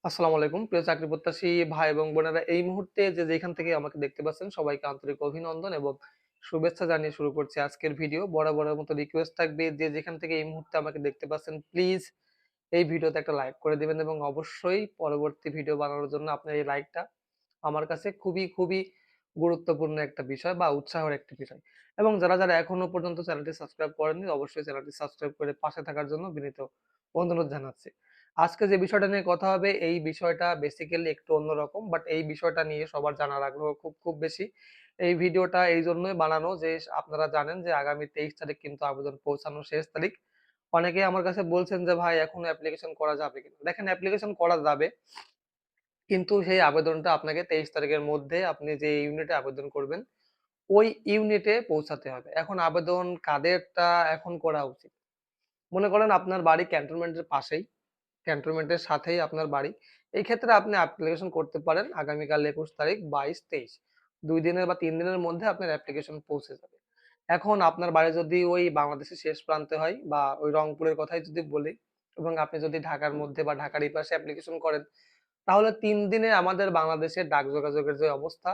আসসালামু আলাইকুম প্রিয় চাকরি প্রত্যাশী ভাই এবং বোনেরা, এই মুহূর্তে যে যেখান থেকে আমাকে দেখতে পাচ্ছেন সবাইকে আন্তরিক অভিনন্দন এবং শুভেচ্ছা জানিয়ে শুরু করছি আজকের ভিডিও। বরাবরের মতো রিকোয়েস্ট থাকবে, যে যেখান থেকে এই মুহূর্তে আমাকে দেখতে পাচ্ছেন প্লিজ এই ভিডিওতে একটা লাইক করে দিবেন এবং অবশ্যই পরবর্তী ভিডিও বানানোর জন্য আপনার এই লাইকটা আমার কাছে খুবই গুরুত্বপূর্ণ একটা বিষয় বা উৎসাহের একটি বিষয়। এবং যারা এখনো পর্যন্ত চ্যানেলটি সাবস্ক্রাইব করেননি, অবশ্যই চ্যানেলটি সাবস্ক্রাইব করে পাশে থাকার জন্য বিনীত অনুরোধ জানাচ্ছি। আজকে যে বিষয়টা নিয়ে কথা হবে, এই বিষয়টা বেসিক্যালি একটু অন্যরকম, বাট এই বিষয়টা নিয়ে সবার জানার আগ্রহ খুব বেশি। এই ভিডিওটা এই জন্যই বানানো যে আপনারা জানেন যে আগামী 23 তারিখ কিন্তু আবেদন পৌঁছানোর শেষ তারিখ। অনেকেই আমার কাছে বলছেন যে ভাই এখনো অ্যাপ্লিকেশন করা যাবে কিনা? দেখেন, অ্যাপ্লিকেশন করা যাবে, কিন্তু সেই আবেদনটা আপনাকে 23 তারিখের মধ্যে আপনি যে ইউনিটে আবেদন করবেন, ওই ইউনিটে পৌঁছাতে হবে। এখন আবেদন কাদেরটা এখন করা উচিত? মনে করেন আপনার বাড়ি ক্যান্টনমেন্টের পাশেই, ক্যান্টনমেন্টের সাথেই আপনার বাড়ি। এই ক্ষেত্রে আপনি অ্যাপ্লিকেশন করতে পারেন আগামীকাল 21 তারিখ, 22, 23 ২ দিনের বা ৩ দিনের মধ্যে আপনার অ্যাপ্লিকেশন পৌঁছে যাবে। এখন আপনার বাড়ি যদি ওই বাংলাদেশের শেষ প্রান্তে হয় বা ওই রংপুরের কথাই যদি বলি, এবং আপনি যদি ঢাকার মধ্যে বা ঢাকার এই পাশে অ্যাপ্লিকেশন করেন, তাহলে ৩ দিনে আমাদের বাংলাদেশের ডাক যোগাযোগের যে অবস্থা,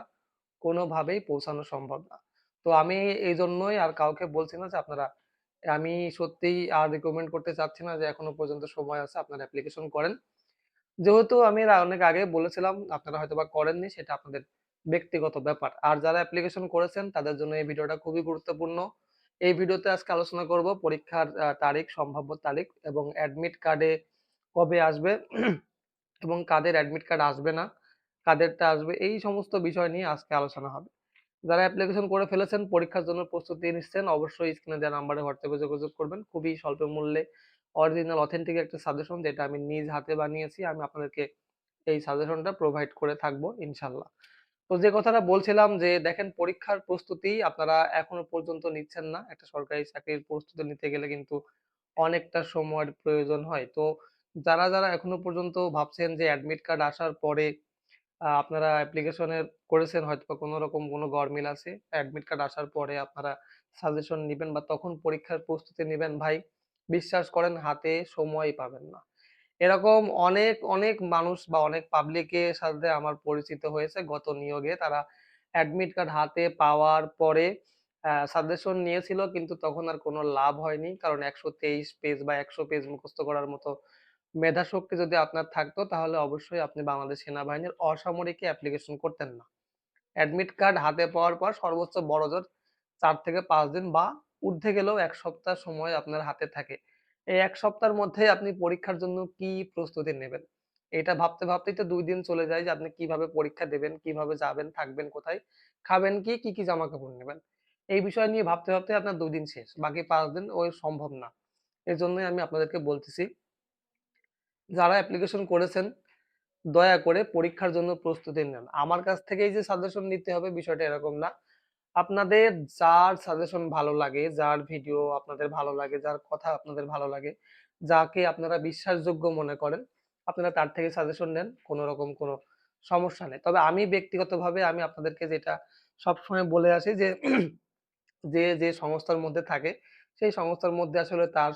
কোনোভাবেই পৌঁছানো সম্ভব না। তো আমি এইজন্যই আর কাউকে বলছি না যে আপনারা, আমি সত্যিই আর রিকমেন্ড করতে চাচ্ছি না যে এখনো পর্যন্ত সময় আছে, আপনারা অ্যাপ্লিকেশন করেন। যেহেতু আমি অনেক আগে বলেছিলাম, আপনারা হয়তোবা করেননি, সেটা আপনাদের ব্যক্তিগত ব্যাপার। আর যারা অ্যাপ্লিকেশন করেছেন তাদের জন্য এই ভিডিওটা খুবই গুরুত্বপূর্ণ। এই ভিডিওতে আজকে আলোচনা করব পরীক্ষার তারিখ, সম্ভাব্য তারিখ এবং অ্যাডমিট কার্ডে কবে আসবে এবং কাদের অ্যাডমিট কার্ড আসবে না, কাদেরটা আসবে, এই সমস্ত বিষয় নিয়ে আজকে আলোচনা হবে। যারা অ্যাপ্লিকেশন করে ফেলেছেন, পরীক্ষার জন্য প্রস্তুতি নিচ্ছেন, অবশ্যই স্ক্রিনে দেওয়া নাম্বারে হোয়াটসঅ্যাপে যোগাযোগ করবেন। খুবই স্বল্প মূল্যে অরিজিনাল অথেন্টিক একটা সাজেশন, যেটা আমি নিজ হাতে বানিয়েছি, আমি আপনাদেরকে এই সাজেশনটা প্রোভাইড করে থাকবো ইনশাল্লাহ। তো যে কথাটা বলছিলাম, যে দেখেন, পরীক্ষার প্রস্তুতি আপনারা এখনো পর্যন্ত নিচ্ছেন না। একটা সরকারি চাকরির প্রস্তুতি নিতে গেলে কিন্তু অনেকটা সময়ের প্রয়োজন হয়। তো যারা এখনো পর্যন্ত ভাবছেন যে অ্যাডমিট কার্ড আসার পরে আপনারা অ্যাপ্লিকেশনের করেছেন, হয়তোবা কোনো রকম কোনো গরমিল আছে, অ্যাডমিট কার্ড আসার পরে আপনারা সাজেশন নিবেন বা তখন পরীক্ষার প্রস্তুতি নিবেন, ভাই বিশ্বাস করেন হাতে সময়ই পাবেন না। এরকম অনেক মানুষ বা অনেক পাবলিকের সাথে আমার পরিচিত হয়েছে গত নিয়োগে। তারা অ্যাডমিট কার্ড হাতে পাওয়ার পরে সাজেশন নিয়েছিল, কিন্তু তখন আর কোনো লাভ হয়নি। কারণ ১২৩ পেজ বা ১০০ পেজ মুখস্থ করার মতো মেধাশক্তি যদি আপনার থাকতো, তাহলে অবশ্যই আপনি বাংলাদেশ সেনাবাহিনীর অসামরিকে অ্যাপ্লিকেশন করতেন না। অ্যাডমিট কার্ড হাতে পাওয়ার পর সর্বোচ্চ বড়জোর ৪ থেকে ৫ দিন বা ঊর্ধ্বে গেলেও ১ সপ্তাহ সময় আপনার হাতে থাকে। এই ১ সপ্তাহের মধ্যেই আপনি পরীক্ষার জন্য কি প্রস্তুতি নেবেন? এটা ভাবতেই তো ২ দিন চলে যায়, যে আপনি কিভাবে পরীক্ষা দেবেন, কিভাবে যাবেন, থাকবেন কোথায়, খাবেন কি জামাকাপড় নেবেন। এই বিষয় নিয়ে ভাবতে আপনার ২ দিন শেষ। বাকি ৫ দিন সম্ভব না। এজন্যই আমি আপনাদেরকে বলতেছি, যারা অ্যাপ্লিকেশন করেছেন দয়া করে পরীক্ষার জন্য প্রস্তুতি নেন। আমার কাছ থেকেই যে সাজেশন নিতে হবে বিষয়টা এরকম না। আপনাদের যার সাজেশন ভালো লাগে, যার ভিডিও আপনাদের ভালো লাগে, যার কথা আপনাদের ভালো লাগে, যাকে আপনারা বিশ্বাসযোগ্য মনে করেন, আপনারা তার থেকে সাজেশন নেন। কোনো রকম কোনো সমস্যা নেই। তবে আমি ব্যক্তিগতভাবে আমি আপনাদেরকে যেটা সবসময় বলে আসি, যে যে সংস্থার মধ্যে থাকে, সেই সংস্থার মধ্যে আসলে তার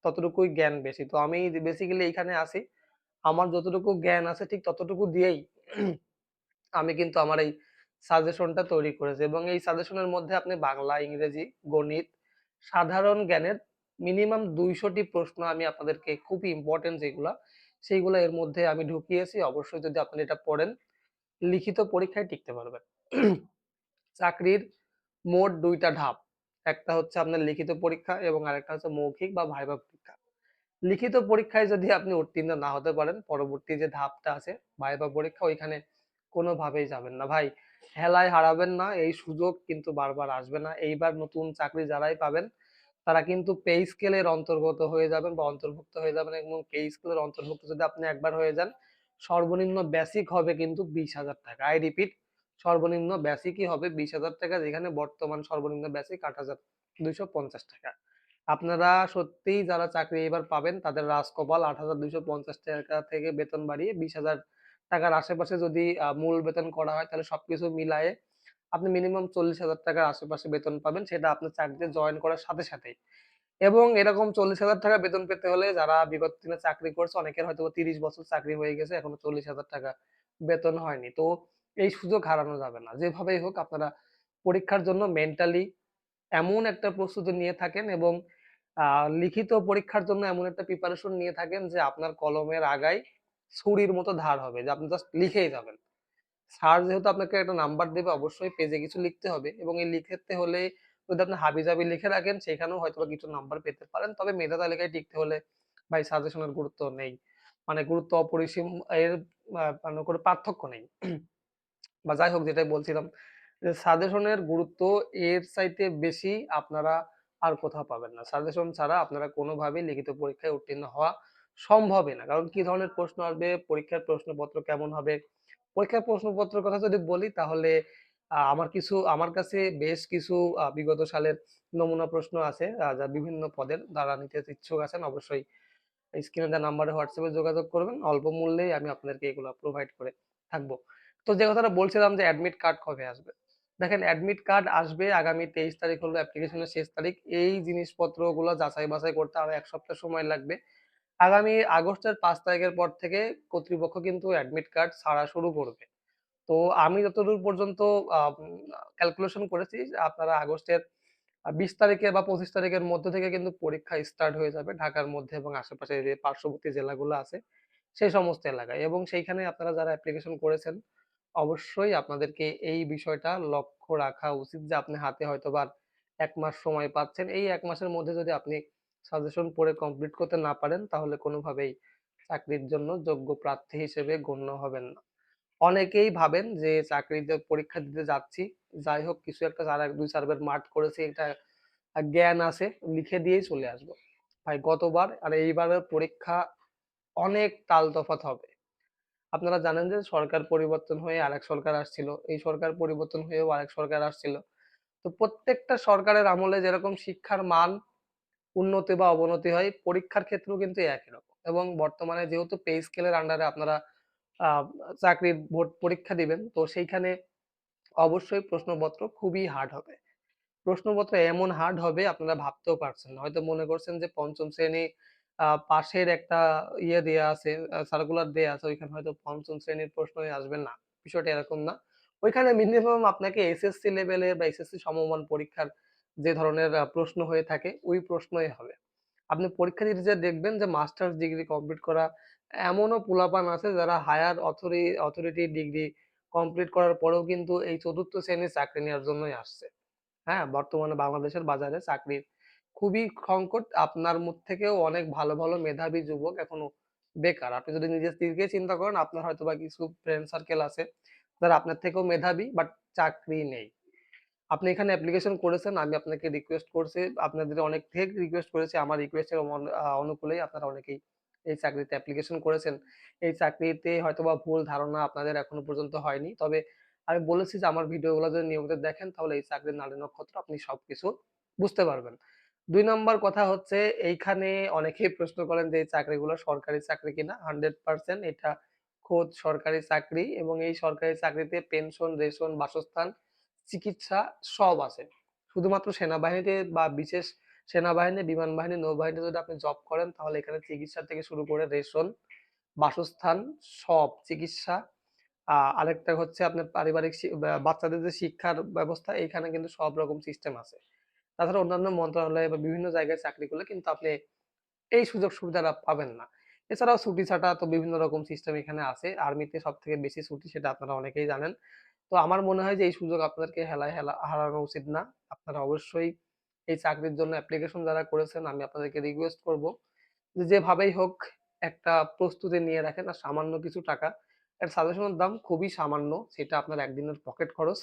ততটুকুই জ্ঞান বেশি। তো আমি বেসিক্যালি এইখানে আছি। আমার যতটুকু জ্ঞান আছে ঠিক ততটুকু দিয়েই আমি কিন্তু আমার এই সাজেশনটা তৈরি করেছি, এবং এই সাজেশনের মধ্যে আপনি বাংলা, ইংরেজি, গণিত, সাধারণ জ্ঞানের মিনিমাম ২০০ টি প্রশ্ন আমি আপনাদেরকে, খুবই ইম্পোর্টেন্ট যেগুলা, সেইগুলা এর মধ্যে আমি ঢুকিয়েছি। অবশ্যই যদি আপনি এটা পড়েন, লিখিত পরীক্ষায় টিকতে পারবেন। চাকরির মোট ২ টা ধাপ। একটা হচ্ছে আপনার লিখিত পরীক্ষা এবং আরেকটা হচ্ছে মৌখিক বা ভাইভা পরীক্ষা। লিখিত পরীক্ষায় যদি আপনি উত্তীর্ণ না হতে পারেন, পরবর্তী যে ধাপটা আছে ভাইভা পরীক্ষা, ওইখানে কোনোভাবেই যাবেন না ভাই। হেলায় হারাবেন না, এই সুযোগ কিন্তু বারবার আসবে না। এইবার নতুন চাকরি যারাই পাবেন, তারা কিন্তু পে স্কেলের অন্তর্গত হয়ে যাবেন বা অন্তর্ভুক্ত হয়ে যাবেন, এবং পে স্কেলের অন্তর্ভুক্ত যদি আপনি একবার হয়ে যান, সর্বনিম্ন বেসিক হবে কিন্তু ২০,০০০ টাকা। আই রিপিট, সর্বনিম্ন বেসিকই হবে ২০,০০০ টাকা, যেখানে বর্তমান সর্বনিম্ন বেসিক ৮,২৫০ টাকা। আপনারা সত্যিই যারা চাকরি এবার পাবেন তাদের রাজকপাল। ৮,২৫০ টাকা থেকে বেতন বাড়িয়ে ২০,০০০ টাকার আশেপাশে যদি মূল বেতন করা হয়, তাহলে সবকিছু মিলায়ে আপনি মিনিমাম ৪০,০০০ টাকার আশেপাশে বেতন পাবেন। সেটা আপনার চাকরিতে জয়েন করার সাথে সাথেই। এবং এরকম ৳৪০,০০০ বেতন পেতে হলে যারা বিগত দিনে চাকরি করছে অনেকের হয়তোবা ৩০ বছর চাকরি হয়ে গেছে, এখনো ৳৪০,০০০ বেতন হয়নি। তো এই সুযোগ হারানো যাবে না। যেভাবেই হোক আপনারা পরীক্ষার জন্য মেন্টালি এমন একটা প্রস্তুতি নিয়ে থাকেন এবং আ লিখিত পরীক্ষার জন্য এমন একটা প্রিপারেশন নিয়ে থাকেন যে আপনার কলমের আগায় ছুরির মতো ধার হবে যে আপনি জাস্ট লিখেই যাবেন। স্যার যেহেতু আপনাকে একটা নাম্বার দেবে অবশ্যই পেজে কিছু লিখতে হবে এবং এই লিখতে হলে যদি আপনি হাবিজাবি লিখে রাখেন সেখানেও হয়তোবা কিছু নাম্বার পেতে পারেন। তবে মেধা তালিকায় টিকতে হলে ভাই সাজেশনের গুরুত্ব নেই। মানে গুরুত্ব অপরিসীম এর মানে কোনো পার্থক্য নেই। বা যাই হোক যেটাই বলছিলাম যে সাজেশনের গুরুত্ব এর চাইতে বেশি আপনারা আর কোথাও পাবেন না। সাজেশন ছাড়া আপনারা কোনোভাবেই লিখিত পরীক্ষায় উত্তীর্ণ হওয়া সম্ভবই না। কারণ কি ধরনের প্রশ্ন আসবে, পরীক্ষার প্রশ্নপত্র কেমন হবে? পরীক্ষার প্রশ্নপত্রের কথা যদি বলি তাহলে আমার কাছে বেশ কিছু বিগত সালের নমুনা প্রশ্ন আছে যা বিভিন্ন পদের যারা নিতে ইচ্ছুক আছেন অবশ্যই স্ক্রিনে দেওয়া নাম্বারে হোয়াটসঅ্যাপে যোগাযোগ করবেন। অল্প মূল্যেই আমি আপনাদেরকে এগুলা প্রোভাইড করে থাকবো। তো যে কথাটা বলছিলাম যে অ্যাডমিট কার্ড কবে আসবে? দেখেন অ্যাডমিট কার্ড আসবে আগামী ২৩ তারিখ হলো অ্যাপ্লিকেশনের শেষ তারিখ। এই জিনিসপত্রগুলো যাচাই-বাছাই করতে আরো ১ সপ্তাহ সময় লাগবে। আগামী আগস্টের ৫ তারিখের পর থেকে কর্তৃপক্ষ কিন্তু অ্যাডমিট কার্ড ছাড়া শুরু করবে। তো আমি যতদূর পর্যন্ত আম ক্যালকুলেশন করেছি আপনারা আগস্টের ২০ তারিখে বা ২৫ তারিখের মধ্য থেকে কিন্তু পরীক্ষা স্টার্ট হয়ে যাবে ঢাকার মধ্যে এবং আশেপাশে যে পার্শ্ববর্তী জেলাগুলো আছে সেই সমস্ত এলাকায় এবং সেইখানে আপনারা যারা অ্যাপ্লিকেশন করেছেন অবশ্যই আপনাদেরকে এই বিষয়টা লক্ষ্য রাখা উচিত যে আপনি হাতে হয়তোবা আর ১ মাস সময় পাচ্ছেন। এই ১ মাসের মধ্যে যদি আপনি সাজেশন পড়ে কমপ্লিট করতে না পারেন তাহলে কোনোভাবেই চাকরির জন্য যোগ্য প্রার্থী হিসেবে গণ্য হবেন না। অনেকেই ভাবেন যে চাকরিতে পরীক্ষা দিতে যাচ্ছি, যাই হোক কিছু একটা ২-৪ বার মার্ক করেছি এটা জ্ঞান আছে, লিখে দিয়েই চলে আসবো। ভাই গতবার আর এইবারের পরীক্ষা অনেক তাল তফাৎ হবে। আপনারা জানেন যে সরকার পরিবর্তন হয়ে আরেক সরকার আসছিল। এই সরকার পরিবর্তন হয়েও আরেক সরকার আসছিল। তো প্রত্যেকটা সরকারের আমলে যেরকম শিক্ষার মান উন্নতি বা অবনতি হয়, পরীক্ষার ক্ষেত্রেও কিন্তু একই রকম। এবং বর্তমানে যেহেতু পে স্কেলের আন্ডারে আপনারা আ চাকরির বোর্ড পরীক্ষা দিবেন, তো সেইখানে অবশ্যই প্রশ্নপত্র খুবই হার্ড হবে। প্রশ্নপত্র এমন হার্ড হবে আপনারা ভাবতেও পারছেন না। হয়তো মনে করছেন যে ৫ম শ্রেণী পাশের একটা দেয়া আছে, সার্কুলার দেয়া আছে ওইখানে হয়তো ৫ম শ্রেণীর প্রশ্নই আসবে না। বিষয়টা এরকম না। ওইখানে মিনিমাম আপনাকে এসএসসি লেভেলের বা এসএসসি সমমান পরীক্ষার যে ধরনের প্রশ্ন হয়ে থাকে ওই প্রশ্নই হবে। আপনি পরীক্ষা দিতে যেয়ে দেখবেন যে মাস্টার্স ডিগ্রি কমপ্লিট করা এমনও পোলাপান আছে যারা হায়ার অথরিটি ডিগ্রি কমপ্লিট করার পরেও কিন্তু এই ৪র্থ শ্রেণীর চাকরি নেওয়ার জন্যই আসছে। হ্যাঁ? বর্তমানে বাংলাদেশের বাজারে চাকরির খুবই সংকট। আপনার থেকেও অনেক ভালো, ভালো মেধাবী যুবক এখনো বেকার। আপনি যদি নিজের দিকে চিন্তা করেন আপনার হয়তোবা কিছু ফ্রেন্ড সার্কেল আছে যারা আপনার থেকেও মেধাবী বাট চাকরি নেই। আপনি এখানে অ্যাপ্লিকেশন করেছেন, আমি আপনাকে রিকোয়েস্ট করছি। আপনাদের অনেক থেকে রিকোয়েস্ট করেছি। আমার রিকোয়েস্টের অনুকূলেই আপনারা অনেকেই এই চাকরিতে অ্যাপ্লিকেশন করেছেন। এই চাকরিতে হয়তোবা ভুল ধারণা আপনাদের এখনো পর্যন্ত হয়নি। তবে আমি বলেছি যে আমার ভিডিওগুলো যদি নিয়মিত দেখেন তাহলে এই চাকরির নালী নক্ষত্র আপনি সবকিছু বুঝতে পারবেন। ২ নাম্বার কথা হচ্ছে এইখানে অনেকেই প্রশ্ন করেন যে এই চাকরিগুলো সরকারি চাকরি কিনা? 100% এটা খোদ সরকারি চাকরি এবং এই সরকারি চাকরিতে পেনশন, রেশন, বাসস্থান, চিকিৎসা সব আছে। শুধুমাত্র সেনাবাহিনীতে বা বিশেষ সেনাবাহিনী, বিমান বাহিনী, নৌবাহিনীতে যদি আপনি জব করেন তাহলে এখানে চিকিৎসা থেকে শুরু করে রেশন, বাসস্থান সব চিকিৎসা আরেকটা হচ্ছে আপনার পারিবারিক বাচ্চাদের যে শিক্ষার ব্যবস্থা এইখানে কিন্তু সব রকম সিস্টেম আছে। তাছাড়া অন্যান্য মন্ত্রণালয়ে বা বিভিন্ন জায়গায় চাকরি করলে কিন্তু আপনি এই সুযোগ সুবিধাটা পাবেন না। এছাড়াও ছুটি-ছাটা তো বিভিন্ন রকম সিস্টেম এখানে আছে। আর্মিতে সবথেকে বেশি ছুটি সেটা আপনারা অনেকেই জানেন। তো আমার মনে হয় যে এই সুযোগ আপনাদেরকে হেলায় হারানো উচিত না। আপনারা অবশ্যই এই চাকরির জন্য অ্যাপ্লিকেশন যারা করেছেন আমি আপনাদেরকে রিকোয়েস্ট করব যে যেভাবেই হোক একটা প্রস্তুতি নিয়ে রাখেন আর সামান্য কিছু টাকা। এর সাজেশনের দাম খুবই সামান্য। সেটা আপনার একদিনের পকেট খরচ।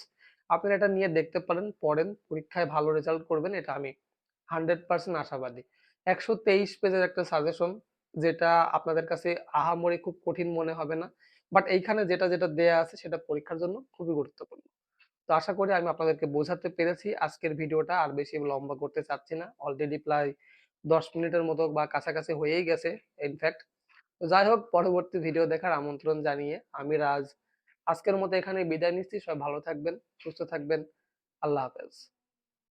আপনারা এটা নিয়ে দেখতে পারেন, পড়েন, পরীক্ষায় ভালো রেজাল্ট করবেন এটা আমি 100% আশাবাদী। ১২৩ পেজের একটা সাজেশন যেটা আপনাদের কাছে আহামরি খুব কঠিন মনে হবে না। বাট এইখানে যেটা দেয়া আছে সেটা পরীক্ষার জন্য খুবই গুরুত্বপূর্ণ। তো আশা করি আমি আপনাদেরকে বোঝাতে পেরেছি। আজকের ভিডিওটা আর বেশি লম্বা করতে চাচ্ছি না। অলরেডি প্রায় ১০ মিনিটের মতো বা কাছাকাছি হয়েই গেছে ইনফেক্ট। তো যাই হোক পরবর্তী ভিডিও দেখার আমন্ত্রণ জানিয়ে আমি রাজ আজকের মতো এখানেই বিদায় নিচ্ছি। সবাই ভালো থাকবেন, সুস্থ থাকবেন। আল্লাহ হাফেজ।